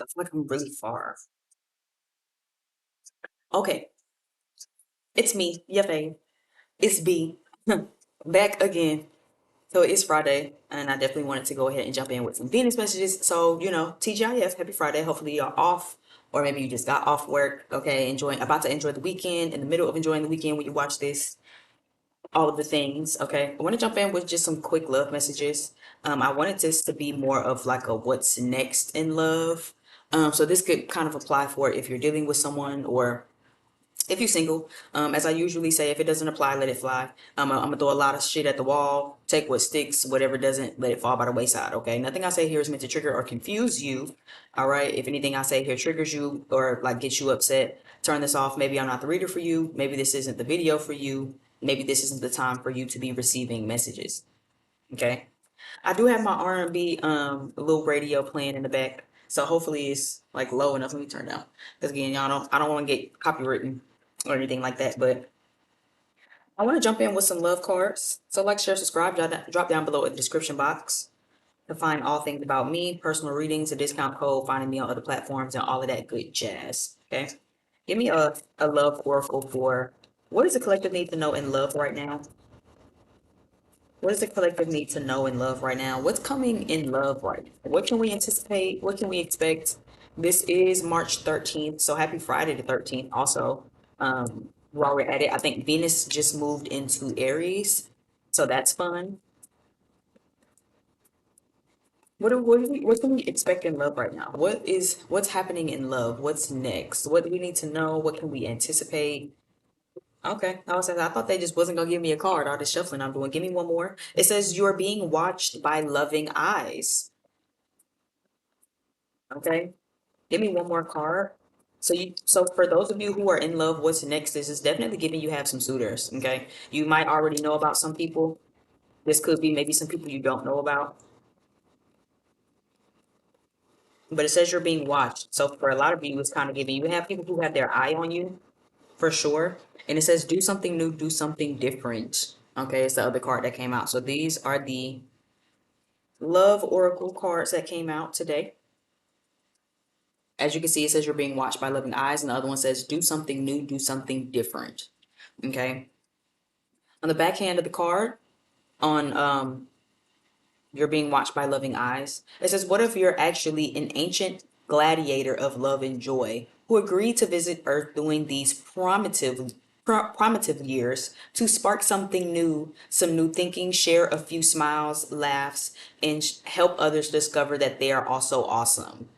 I feel like I'm really far. Okay, it's me, your fave. It's B. Back again. So it's Friday, and I definitely wanted to go ahead and jump in with some Venus messages. So, TGIF, happy Friday. Hopefully you're off, or maybe you just got off work. Okay, about to enjoy the weekend, in the middle of enjoying the weekend when you watch this, all of the things. Okay, I want to jump in with just some quick love messages. I wanted this to be more of like a what's next in love. So this could kind of apply for if you're dealing with someone or if you're single. As I usually say, if it doesn't apply, let it fly. I'm gonna throw a lot of shit at the wall, take what sticks, whatever doesn't, let it fall by the wayside. Okay, nothing I say here is meant to trigger or confuse you. All right, if anything I say here triggers you or like gets you upset, turn this off. Maybe I'm not the reader for you. Maybe this isn't the video for you. Maybe this isn't the time for you to be receiving messages. Okay, I do have my R&B little radio playing in the back, so hopefully it's like low enough. Let me turn down because again, y'all don't. I don't want to get copywritten or anything like that, but I want to jump in with some love cards. So like, share, subscribe, drop down below in the description box to find all things about me, personal readings, a discount code, finding me on other platforms, and all of that good jazz. Okay, give me a love oracle for what does the collective need to know in love right now? What does the collective need to know in love right now? What's coming in love right now? What can we anticipate? What can we expect? This is March 13th, so happy Friday the 13th. Also, while we're at it, I think Venus just moved into Aries, so that's fun. What can we expect in love right now? What's happening in love? What's next? What do we need to know? What can we anticipate? Okay, I thought they just wasn't gonna give me a card. All the shuffling I'm doing. Give me one more. It says you're being watched by loving eyes. Okay, give me one more card. So for those of you who are in love, what's next? This is definitely giving you have some suitors. Okay, you might already know about some people. This could be maybe some people you don't know about, but it says you're being watched. So for a lot of you, it's kind of giving you have people who have their eye on you for sure. And it says do something new, do something different. Okay, it's the other card that came out. So these are the love oracle cards that came out today. As you can see, it says you're being watched by loving eyes, and the other one says do something new, do something different. Okay. On the backhand of the card, on you're being watched by loving eyes, it says, what if you're actually an ancient gladiator of love and joy who agreed to visit Earth during these primitive years to spark something new, some new thinking, share a few smiles, laughs, and help others discover that they are also awesome.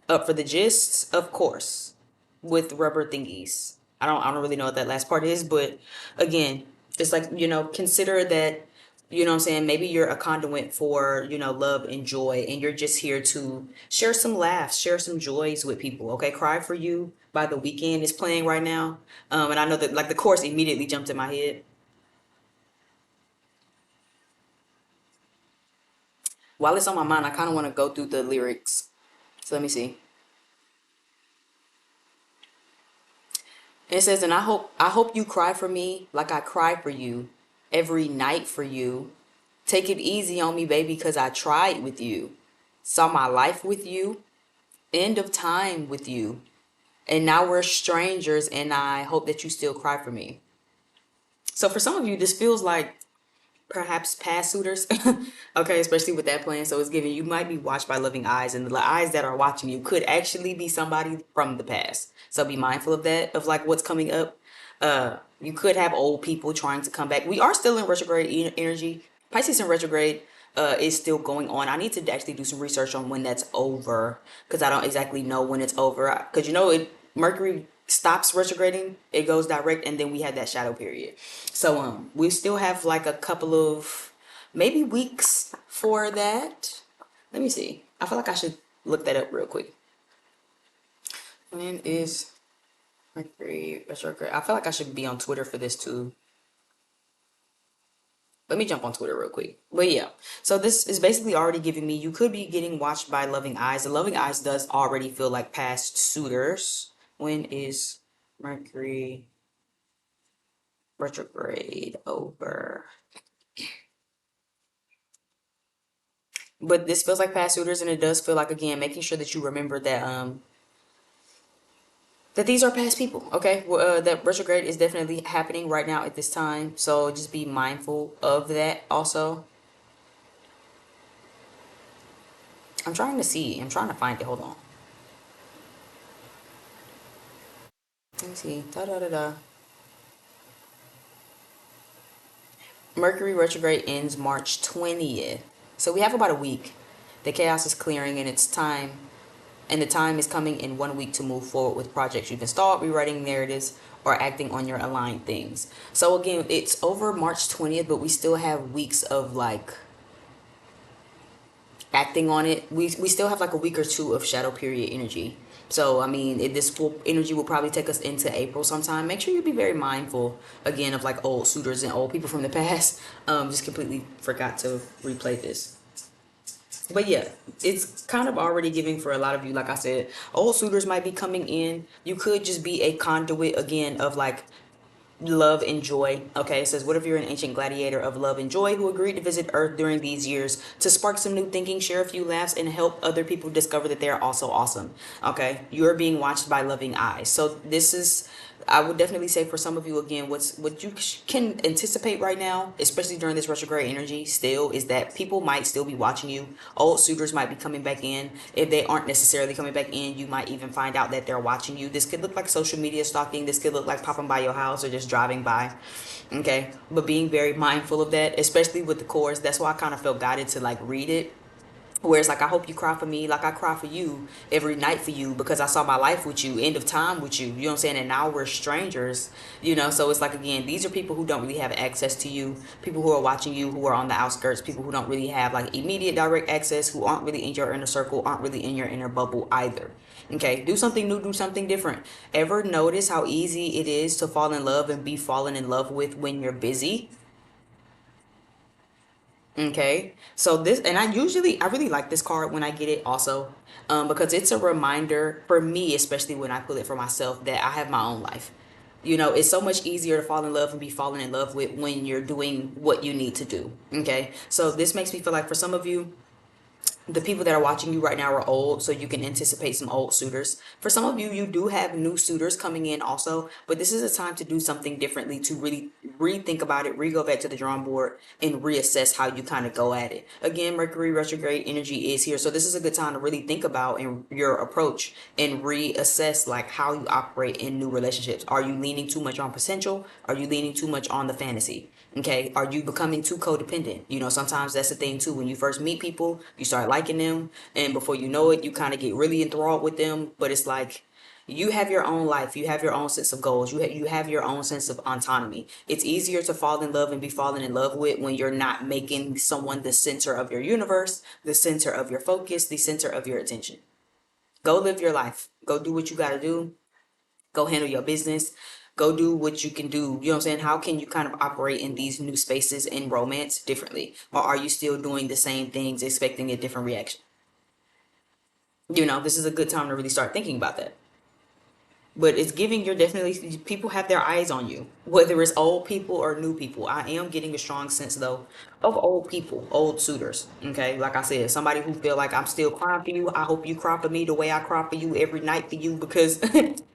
Up for the gists, of course, with rubber thingies. I don't really know what that last part is, but again, it's like, consider that, what I'm saying, maybe you're a conduit for, love and joy, and you're just here to share some laughs, share some joys with people. Okay, Cry for You by The Weeknd is playing right now. And I know that like the chorus immediately jumped in my head. While it's on my mind, I kind of want to go through the lyrics. So let me see. It says, and I hope you cry for me like I cry for you every night for you. Take it easy on me, baby, because I tried with you. Saw my life with you. End of time with you. And now we're strangers, and I hope that you still cry for me. So for some of you, this feels like perhaps past suitors. Okay, especially with that plan. So it's giving you might be watched by loving eyes, and the eyes that are watching you could actually be somebody from the past. So be mindful of that, of like what's coming up. You could have old people trying to come back. We are still in retrograde energy. Pisces in retrograde is still going on. I need to actually do some research on when that's over because I don't exactly know when it's over. Because Mercury stops retrograding, it goes direct, and then we had that shadow period. So we still have like a couple of maybe weeks for that. Let me see. I feel like I should look that up real quick. When is Mercury retrograde? I feel like I should be on Twitter for this too. Let me jump on Twitter real quick. But yeah, so this is basically already giving me you could be getting watched by loving eyes. The loving eyes does already feel like past suitors. When is Mercury retrograde over? But this feels like past suitors, and it does feel like, again, making sure that you remember that that these are past people. Okay, well, that retrograde is definitely happening right now at this time, so just be mindful of that. Also, I'm trying to see. I'm trying to find it. Hold on. Let me see. Da da da da. Mercury retrograde ends March 20th, so we have about a week. The chaos is clearing, and it's time and the time is coming in 1 week to move forward with projects you've installed, rewriting narratives, or acting on your aligned things. So again, it's over March 20th, but we still have weeks of like acting on it. We still have like a week or two of shadow period energy. So I mean, energy will probably take us into April sometime. Make sure you be very mindful again of like old suitors and old people from the past. Just completely forgot to replay this. But yeah, it's kind of already giving for a lot of you. Like I said, old suitors might be coming in. You could just be a conduit again of like love and joy. Okay, it says, what if you're an ancient gladiator of love and joy who agreed to visit Earth during these years to spark some new thinking, share a few laughs, and help other people discover that they are also awesome? Okay, you're being watched by loving eyes. So this is, I would definitely say for some of you again, what you can anticipate right now, especially during this retrograde energy, still is that people might still be watching you. Old suitors might be coming back in. If they aren't necessarily coming back in, you might even find out that they're watching you. This could look like social media stalking. This could look like popping by your house or just driving by. Okay, but being very mindful of that, especially with the course. That's why I kind of felt guided to like read it, where it's like, I hope you cry for me like I cry for you every night for you, because I saw my life with you, end of time with you. You know what I'm saying? And now we're strangers, you know? So it's like, again, these are people who don't really have access to you, people who are watching you, who are on the outskirts, people who don't really have like immediate direct access, who aren't really in your inner circle, aren't really in your inner bubble either. Okay, do something new, do something different. Ever notice how easy it is to fall in love and be fallen in love with when you're busy? Okay. So this, and I really like this card when I get it also, because it's a reminder for me, especially when I pull it for myself, that I have my own life. You know, it's so much easier to fall in love and be fallen in love with when you're doing what you need to do. Okay. So this makes me feel like for some of you, the people that are watching you right now are old, so you can anticipate some old suitors. For some of you, you do have new suitors coming in also, but this is a time to do something differently, to really rethink about it, re-go back to the drawing board, and reassess how you kind of go at it. Again, Mercury retrograde energy is here, so this is a good time to really think about and your approach and reassess like how you operate in new relationships. Are you leaning too much on potential? Are you leaning too much on the fantasy? Okay, are you becoming too codependent? You know, sometimes that's the thing too. When you first meet people, you start liking them, and before you know it, you kind of get really enthralled with them. But it's like you have your own life, you have your own sense of goals, you have your own sense of autonomy. It's easier to fall in love and be fallen in love with when you're not making someone the center of your universe, the center of your focus, the center of your attention. Go live your life. Go do what you got to do. Go handle your business. Go do what you can do. You know what I'm saying? How can you kind of operate in these new spaces in romance differently? Or are you still doing the same things, expecting a different reaction? You know, this is a good time to really start thinking about that. But it's giving, you're definitely, people have their eyes on you, whether it's old people or new people. I am getting a strong sense though of old people, old suitors. Okay, like I said, somebody who feel like, I'm still crying for you. I hope you cry for me the way I cry for you every night for you, because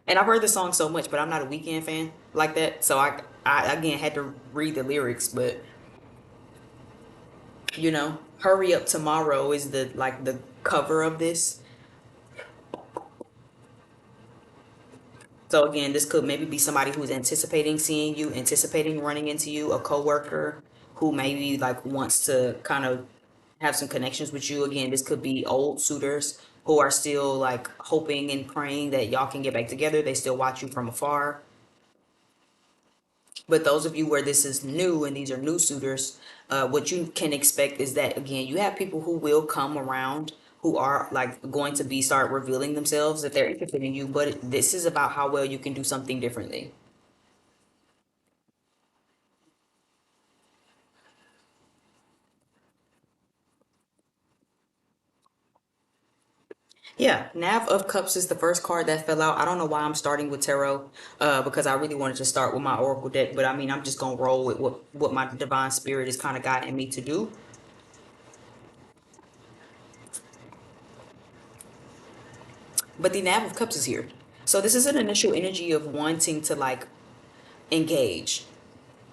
and I've heard the song so much, but I'm not a Weekend fan like that, so I again had to read the lyrics. But you know, hurry up tomorrow is the like the cover of this. So again, this could maybe be somebody who's anticipating seeing you, anticipating running into you, a coworker who maybe like wants to kind of have some connections with you. Again, this could be old suitors who are still like hoping and praying that y'all can get back together. They still watch you from afar. But those of you where this is new and these are new suitors, what you can expect is that again, you have people who will come around who are like going to be start revealing themselves if they're interested in you. But this is about how well you can do something differently. Yeah, Nav of Cups is the first card that fell out. I don't know why I'm starting with tarot, because I really wanted to start with my Oracle deck, but I mean, I'm just gonna roll with what my divine spirit is kind of guiding me to do. But the Nine of Cups is here. So this is an initial energy of wanting to like engage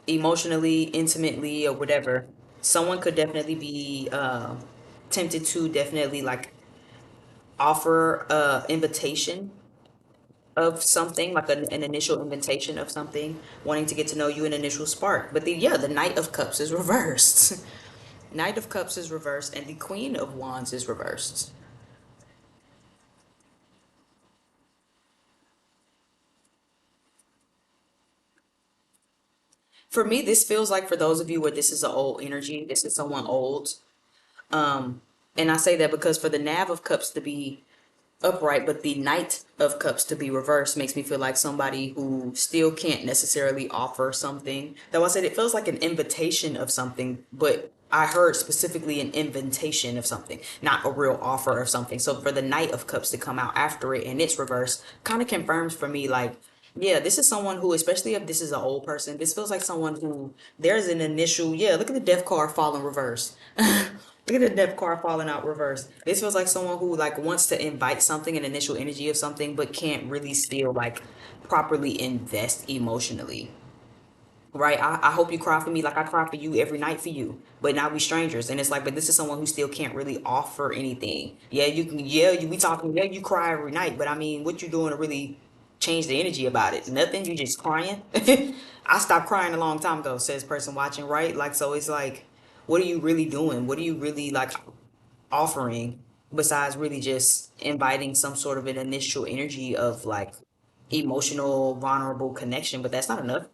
emotionally, intimately, or whatever. Someone could definitely be tempted to definitely like offer a invitation of something, like an initial invitation of something, wanting to get to know you, an initial spark. But the yeah, the Knight of Cups is reversed. Knight of Cups is reversed, and the Queen of Wands is reversed. For me, this feels like for those of you where this is an old energy, this is someone old. And I say that because for the Nav of Cups to be upright, but the Knight of Cups to be reversed makes me feel like somebody who still can't necessarily offer something. Though I said it feels like an invitation of something, but I heard specifically an invitation of something, not a real offer of something. So for the Knight of Cups to come out after it and it's reversed kind of confirms for me like, yeah, this is someone who, especially if this is an old person, this feels like someone who there's an initial, yeah, look at the death card falling reverse. Look at the death card falling out reverse. This feels like someone who like wants to invite something, an initial energy of something, but can't really still like properly invest emotionally. Right? I hope you cry for me like I cry for you every night for you. But now we strangers. And it's like, but this is someone who still can't really offer anything. Yeah, you can yeah, we talking, yeah, you cry every night, but I mean, what you doing to really change the energy about it? Nothing, you just crying. I stopped crying a long time ago, says person watching, right? Like so it's like, what are you really doing? What are you really like offering besides really just inviting some sort of an initial energy of like emotional vulnerable connection, but that's not enough.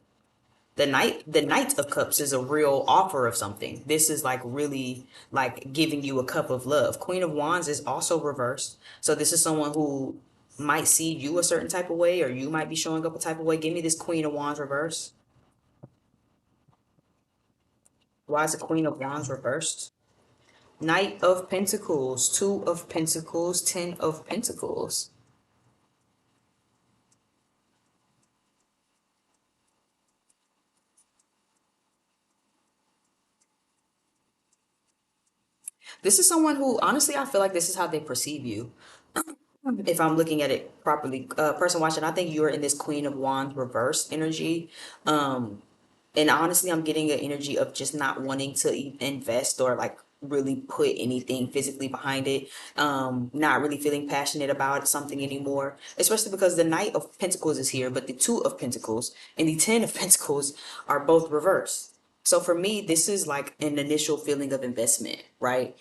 The knight of cups is a real offer of something. This is like really like giving you a cup of love. Queen of wands is also reversed, so this is someone who might see you a certain type of way or you might be showing up a type of way. Give me this queen of wands reverse. Why is the queen of wands reversed? Knight of pentacles, two of pentacles, 10 of pentacles. This is someone who honestly I feel like this is how they perceive you. If I'm looking at it properly, person watching, I think you're in this Queen of Wands reverse energy. And honestly, I'm getting an energy of just not wanting to invest or like really put anything physically behind it. Not really feeling passionate about something anymore, especially because the Knight of Pentacles is here, but the Two of Pentacles and the 10 of Pentacles are both reversed. So for me, this is like an initial feeling of investment, right?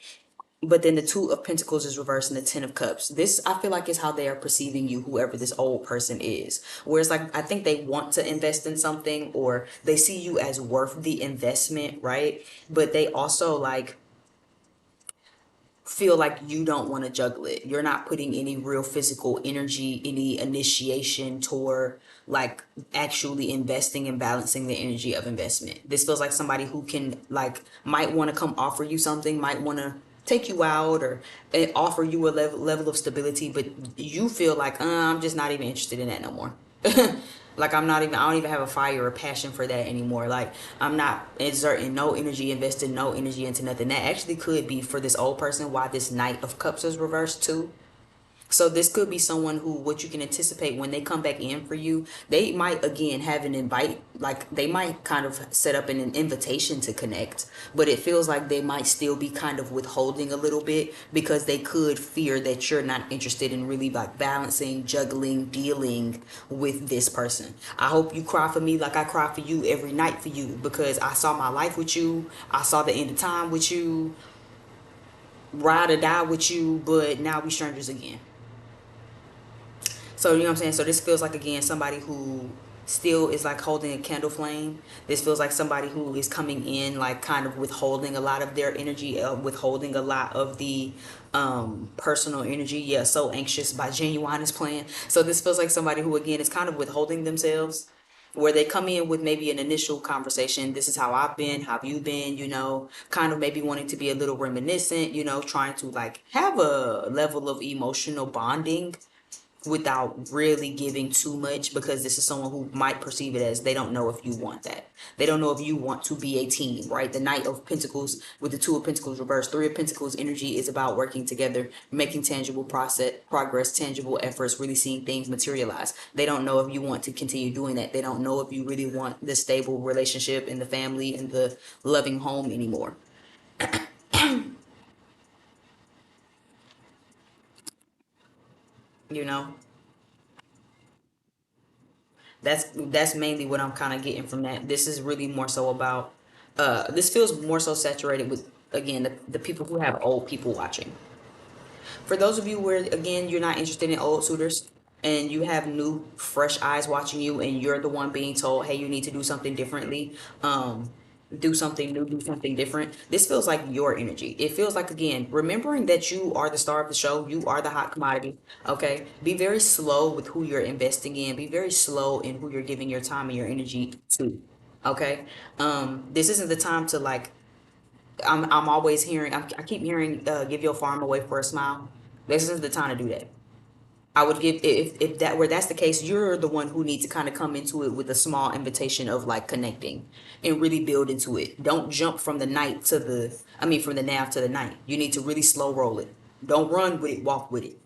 But then the Two of Pentacles is reversed and the 10 of Cups. This I feel like is how they are perceiving you, whoever this old person is. Whereas like I think they want to invest in something or they see you as worth the investment, right? But they also like feel like you don't want to juggle it. You're not putting any real physical energy, any initiation toward like actually investing and balancing the energy of investment. This feels like somebody who can like might want to come offer you something, might want to take you out or offer you a level of stability, but you feel like I'm just not even interested in that no more. Like I don't even have a fire or passion for that anymore. Like I'm not exerting no energy, investing no energy into nothing. That actually could be for this old person why this Knight of Cups is reversed too. So this could be someone who, what you can anticipate when they come back in for you, they might again have an invite, like they might kind of set up an invitation to connect, but it feels like they might still be kind of withholding a little bit because they could fear that you're not interested in really like balancing, juggling, dealing with this person. I hope you cry for me like I cry for you every night for you because I saw my life with you, I saw the end of time with you, ride or die with you, but now we strangers again. So you know what I'm saying? So this feels like again somebody who still is like holding a candle flame. This feels like somebody who is coming in like kind of withholding a lot of their energy, withholding a lot of the personal energy. Yeah, so anxious by genuine is playing. So this feels like somebody who again is kind of withholding themselves where they come in with maybe an initial conversation. This is how I've been, how have you been, kind of maybe wanting to be a little reminiscent, trying to like have a level of emotional bonding without really giving too much, because this is someone who might perceive it as they don't know if you want that. They don't know if you want to be a team, right? The Knight of Pentacles with the Two of Pentacles reversed. Three of Pentacles energy is about working together, making tangible progress, tangible efforts, really seeing things materialize. They don't know if you want to continue doing that. They don't know if you really want the stable relationship and the family and the loving home anymore. You know, that's mainly what I'm kind of getting from that. This is really more so about this feels more so saturated with, again, the people who have old people watching. For those of you where, again, you're not interested in old suitors and you have new fresh eyes watching you and you're the one being told, hey, you need to do something differently, do something new, do something different, this feels like your energy. It feels like, again, remembering that you are the star of the show, you are the hot commodity. Okay, be very slow with who you're investing in, be very slow in who you're giving your time and your energy to. Okay, this isn't the time to like, I'm always hearing, I keep hearing, give your farm away for a smile. This isn't the time to do that. I would give, if that where that's the case, you're the one who needs to kind of come into it with a small invitation of like connecting and really build into it. Don't jump from the night to the, I mean, from the nav to the night. You need to really slow roll it. Don't run with it, walk with it.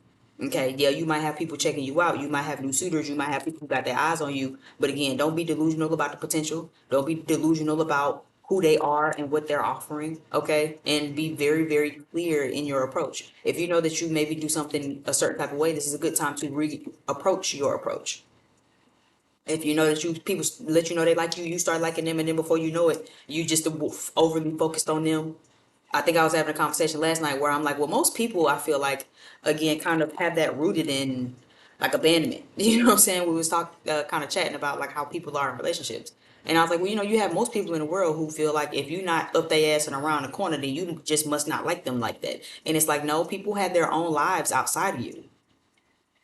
Okay, yeah, you might have people checking you out. You might have new suitors. You might have people who got their eyes on you. But again, don't be delusional about the potential. Don't be delusional about who they are and what they're offering. Okay, and be very, very clear in your approach. If you know that you maybe do something a certain type of way, this is a good time to re-approach your approach. If you know that you people let you know they like you start liking them, and then before you know it, you just overly focused on them. I think I was having a conversation last night where I'm like, well, most people I feel like, again, kind of have that rooted in like abandonment. You know what I'm saying? We was kind of chatting about like how people are in relationships, and I was like, well, you have most people in the world who feel like if you're not up their ass and around the corner, then you just must not like them like that. And it's like, no, people have their own lives outside of you.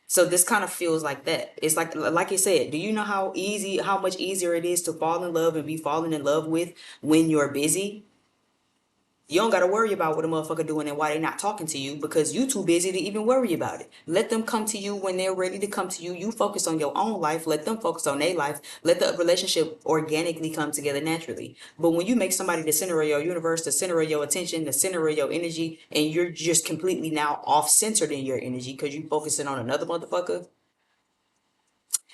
So this kind of feels like that. It's like you said, do you know how much easier it is to fall in love and be fallen in love with when you're busy? You don't got to worry about what a motherfucker doing and why they not talking to you, because you too busy to even worry about it. Let them come to you when they're ready to come to you. You focus on your own life. Let them focus on their life. Let the relationship organically come together naturally. But when you make somebody the center of your universe, the center of your attention, the center of your energy, and you're just completely now off centered in your energy because you focusing on another motherfucker,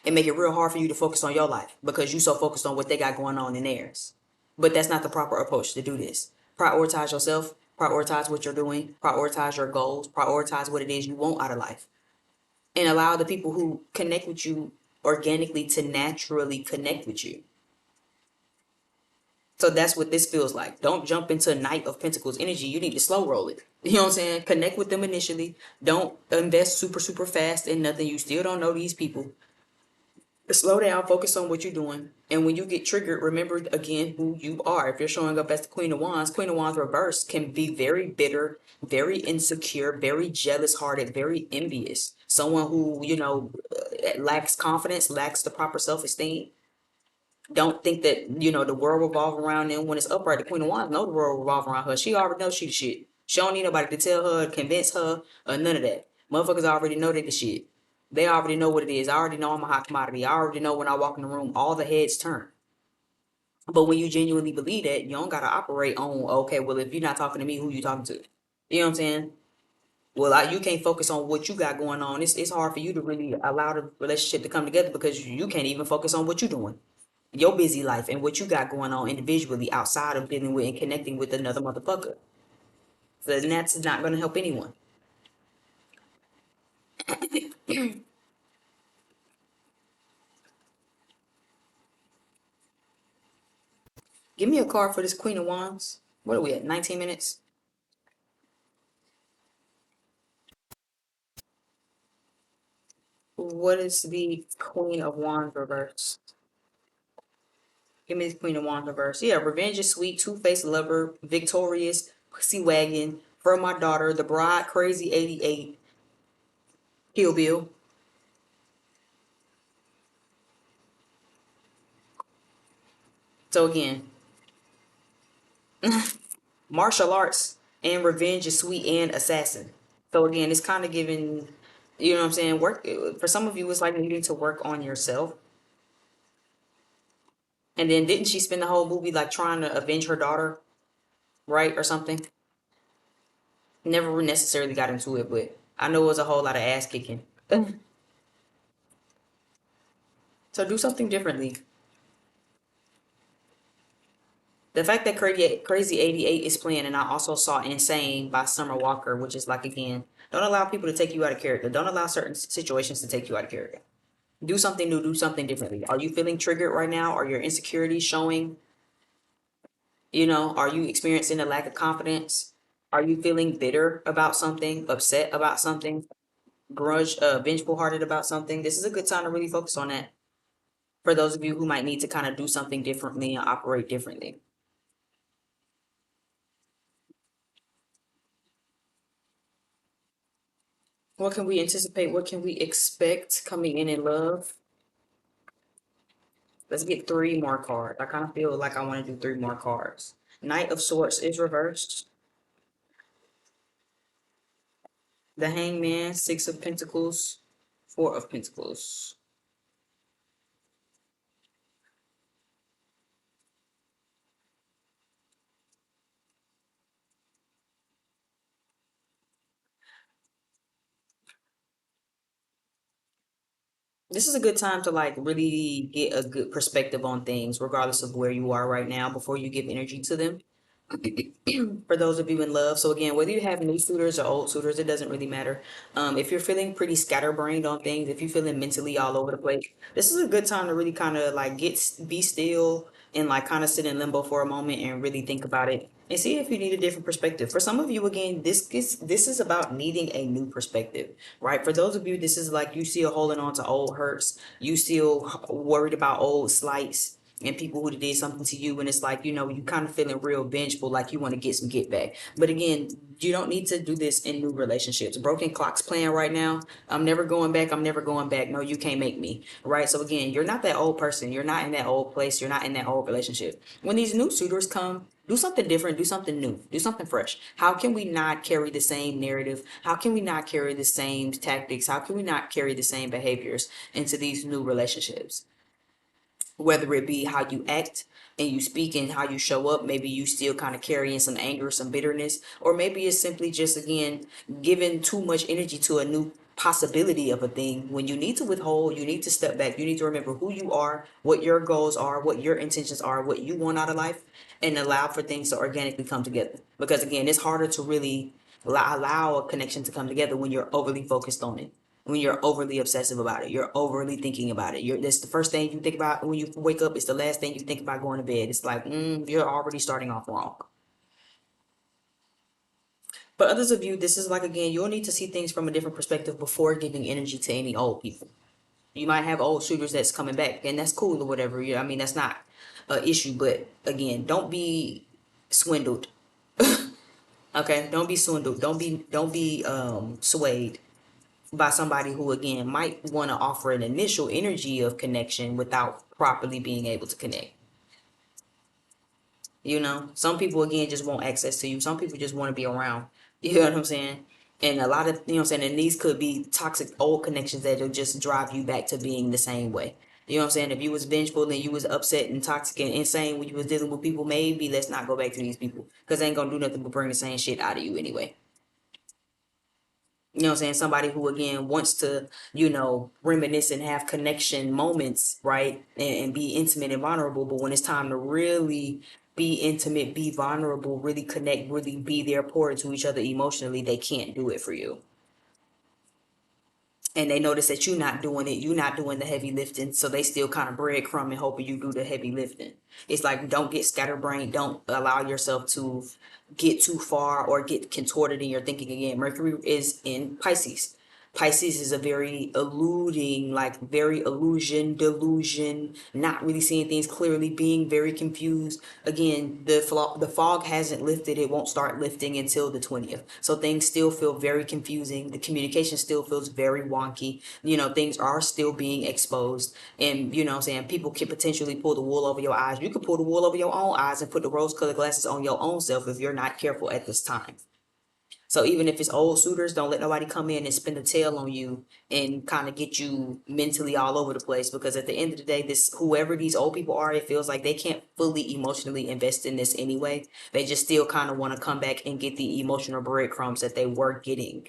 and make it real hard for you to focus on your life because you so focused on what they got going on in theirs. But that's not the proper approach to do this. Prioritize yourself, prioritize what you're doing, prioritize your goals, prioritize what it is you want out of life, and allow the people who connect with you organically to naturally connect with you. So that's what this feels like. Don't jump into Knight of Pentacles energy. You need to slow roll it. You know what I'm saying? Connect with them initially. Don't invest super, super fast in nothing. You still don't know these people. Slow down, focus on what you're doing. And when you get triggered, remember again who you are. If you're showing up as the Queen of Wands reverse can be very bitter, very insecure, very jealous hearted, very envious. Someone who, lacks confidence, lacks the proper self esteem. Don't think that, the world revolves around them when it's upright. The Queen of Wands know the world revolves around her. She already knows she the shit. She don't need nobody to tell her, convince her, or none of that. Motherfuckers already know they the shit. They already know what it is. I already know I'm a hot commodity. I already know when I walk in the room, all the heads turn. But when you genuinely believe that, you don't gotta operate on, okay, well, if you're not talking to me, who you talking to? You know what I'm saying? Well, you can't focus on what you got going on. It's hard for you to really allow the relationship to come together because you can't even focus on what you're doing, your busy life, and what you got going on individually outside of dealing with and connecting with another motherfucker. So that's not going to help anyone. Give me a card for this Queen of Wands. What are we at? 19 minutes? What is the Queen of Wands reverse? Give me the Queen of Wands reverse. Yeah, revenge is sweet, two-faced lover, victorious, pussy wagon, for my daughter, the bride, crazy 88, Kill Bill. So again, martial arts and revenge is sweet and assassin. So again, it's kind of giving. You know what I'm saying? Work for some of you, it's like needing to work on yourself. And then didn't she spend the whole movie like trying to avenge her daughter, right, or something? Never necessarily got into it, but I know it was a whole lot of ass kicking. So do something differently. The fact that Crazy 88 is playing, and I also saw Insane by Summer Walker, which is like, again, don't allow people to take you out of character. Don't allow certain situations to take you out of character. Do something new, do something differently. Are you feeling triggered right now? Are your insecurities showing? Are you experiencing a lack of confidence? Are you feeling bitter about something, upset about something, vengeful hearted about something? This is a good time to really focus on that for those of you who might need to kind of do something differently and operate differently. What can we anticipate? What can we expect coming in love? Let's get three more cards. I kind of feel like I want to do three more cards. Knight of Swords is reversed. The Hangman, Six of Pentacles, Four of Pentacles. This is a good time to like really get a good perspective on things, regardless of where you are right now, before you give energy to them. For those of you in love. So again, whether you have new suitors or old suitors, it doesn't really matter. If you're feeling pretty scatterbrained on things, if you're feeling mentally all over the place, this is a good time to really kind of like be still and like kind of sit in limbo for a moment and really think about it and see if you need a different perspective. For some of you, again, this is about needing a new perspective, right? For those of you, this is like you still holding on to old hurts, you still worried about old slights and people who did something to you, and it's like, you kind of feeling real vengeful, like you want to get some get back. But again, you don't need to do this in new relationships. Broken clock's playing right now. I'm never going back. I'm never going back. No, you can't make me. Right. So again, you're not that old person. You're not in that old place. You're not in that old relationship. When these new suitors come, do something different, do something new, do something fresh. How can we not carry the same narrative? How can we not carry the same tactics? How can we not carry the same behaviors into these new relationships? Whether it be how you act and you speak and how you show up, maybe you still kind of carrying some anger, some bitterness, or maybe it's simply just, again, giving too much energy to a new possibility of a thing. When you need to withhold, you need to step back, you need to remember who you are, what your goals are, what your intentions are, what you want out of life, and allow for things to organically come together. Because again, it's harder to really allow a connection to come together when you're overly focused on it, when you're overly obsessive about it, you're overly thinking about it. That's the first thing you think about when you wake up. It's the last thing you think about going to bed. It's like, you're already starting off wrong. But others of you, this is like, again, you'll need to see things from a different perspective before giving energy to any old people. You might have old shooters that's coming back, and that's cool or whatever. I mean, that's not an issue. But again, don't be swindled. Okay, don't be swindled. Don't be swayed by somebody who, again, might want to offer an initial energy of connection without properly being able to connect. Some people, again, just want access to you. Some people just want to be around. You know what I'm saying? And a lot of, you know what I'm saying, and these could be toxic old connections that'll just drive you back to being the same way. You know what I'm saying? If you was vengeful and you was upset and toxic and insane when you was dealing with people, maybe let's not go back to these people, because they ain't gonna do nothing but bring the same shit out of you anyway. You know what I'm saying? Somebody who, again, wants to, reminisce and have connection moments, right? And be intimate and vulnerable. But when it's time to really be intimate, be vulnerable, really connect, really be there, pour into each other emotionally, they can't do it for you. And they notice that you're not doing it, you're not doing the heavy lifting, so they still kind of breadcrumb and hoping you do the heavy lifting. It's like, don't get scatterbrained, don't allow yourself to get too far or get contorted in your thinking. Again, Mercury is in Pisces. Pisces is a very alluding, like very delusion, not really seeing things clearly, being very confused. Again, the fog hasn't lifted. It won't start lifting until the 20th. So things still feel very confusing. The communication still feels very wonky. Things are still being exposed. And, what I'm saying, people can potentially pull the wool over your eyes. You could pull the wool over your own eyes and put the rose colored glasses on your own self if you're not careful at this time. So even if it's old suitors, don't let nobody come in and spin the tail on you and kind of get you mentally all over the place. Because at the end of the day, this whoever these old people are, it feels like they can't fully emotionally invest in this anyway. They just still kind of want to come back and get the emotional breadcrumbs that they were getting.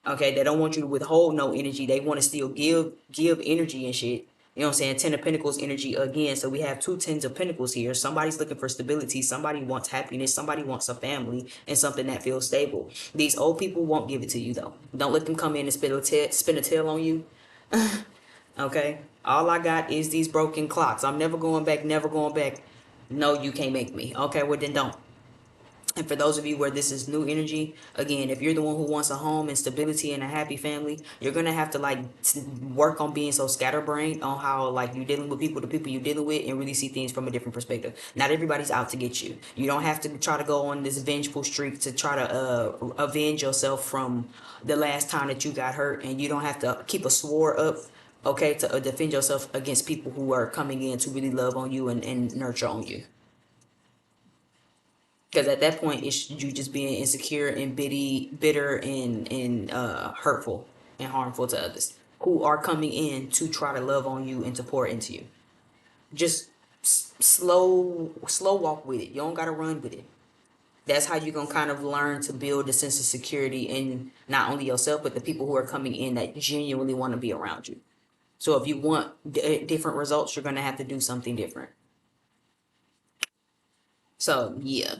Okay, they don't want you to withhold no energy. They want to still give energy and shit. You know what I'm saying? Ten of Pentacles energy again. So we have two tens of Pentacles here. Somebody's looking for stability. Somebody wants happiness. Somebody wants a family and something that feels stable. These old people won't give it to you though. Don't let them come in and spin a tail on you. Okay? All I got is these broken clocks. I'm never going back, never going back. No, you can't make me. Okay, well then don't. And for those of you where this is new energy, again, if you're the one who wants a home and stability and a happy family, you're gonna have to like work on being so scatterbrained on how like you're dealing with people, the people you're dealing with, and really see things from a different perspective. Not everybody's out to get you. You don't have to try to go on this vengeful streak to try to avenge yourself from the last time that you got hurt, and you don't have to keep a sword up. Okay, to defend yourself against people who are coming in to really love on you and nurture on you. Because at that point, it's you just being insecure and bitter and hurtful and harmful to others who are coming in to try to love on you and to pour into you. Just slow walk with it. You don't gotta run with it. That's how you're gonna kind of learn to build a sense of security in not only yourself but the people who are coming in that genuinely want to be around you. So if you want different results, you're gonna have to do something different. So yeah.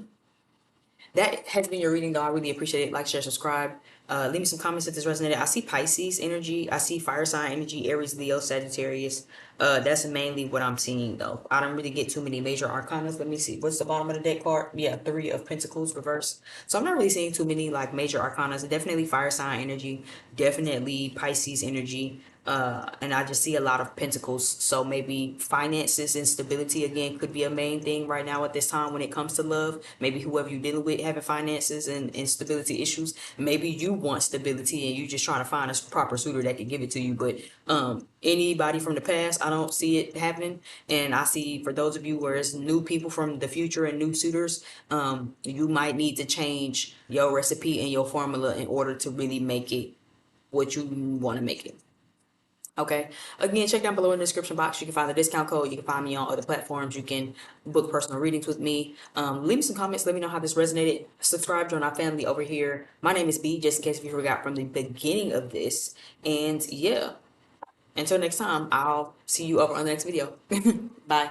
That has been your reading, though. I really appreciate it. Like, share, subscribe. Leave me some comments if this resonated. I see Pisces energy. I see fire sign energy, Aries, Leo, Sagittarius. That's mainly what I'm seeing, though. I don't really get too many major arcanas. Let me see. What's the bottom of the deck card? Yeah, Three of Pentacles reverse. So I'm not really seeing too many like major arcanas. Definitely fire sign energy. Definitely Pisces energy. And I just see a lot of pentacles. So maybe finances and stability again could be a main thing right now at this time when it comes to love. Maybe whoever you're dealing with having finances and stability issues. Maybe you want stability and you just trying to find a proper suitor that can give it to you. But anybody from the past, I don't see it happening. And I see for those of you where it's new people from the future and new suitors, you might need to change your recipe and your formula in order to really make it what you want to make it. Okay. Again, check down below in the description box. You can find the discount code. You can find me on other platforms. You can book personal readings with me. Leave me some comments. Let me know how this resonated. Subscribe, join our family over here. My name is B, just in case if you forgot from the beginning of this. And yeah, until next time, I'll see you over on the next video. Bye.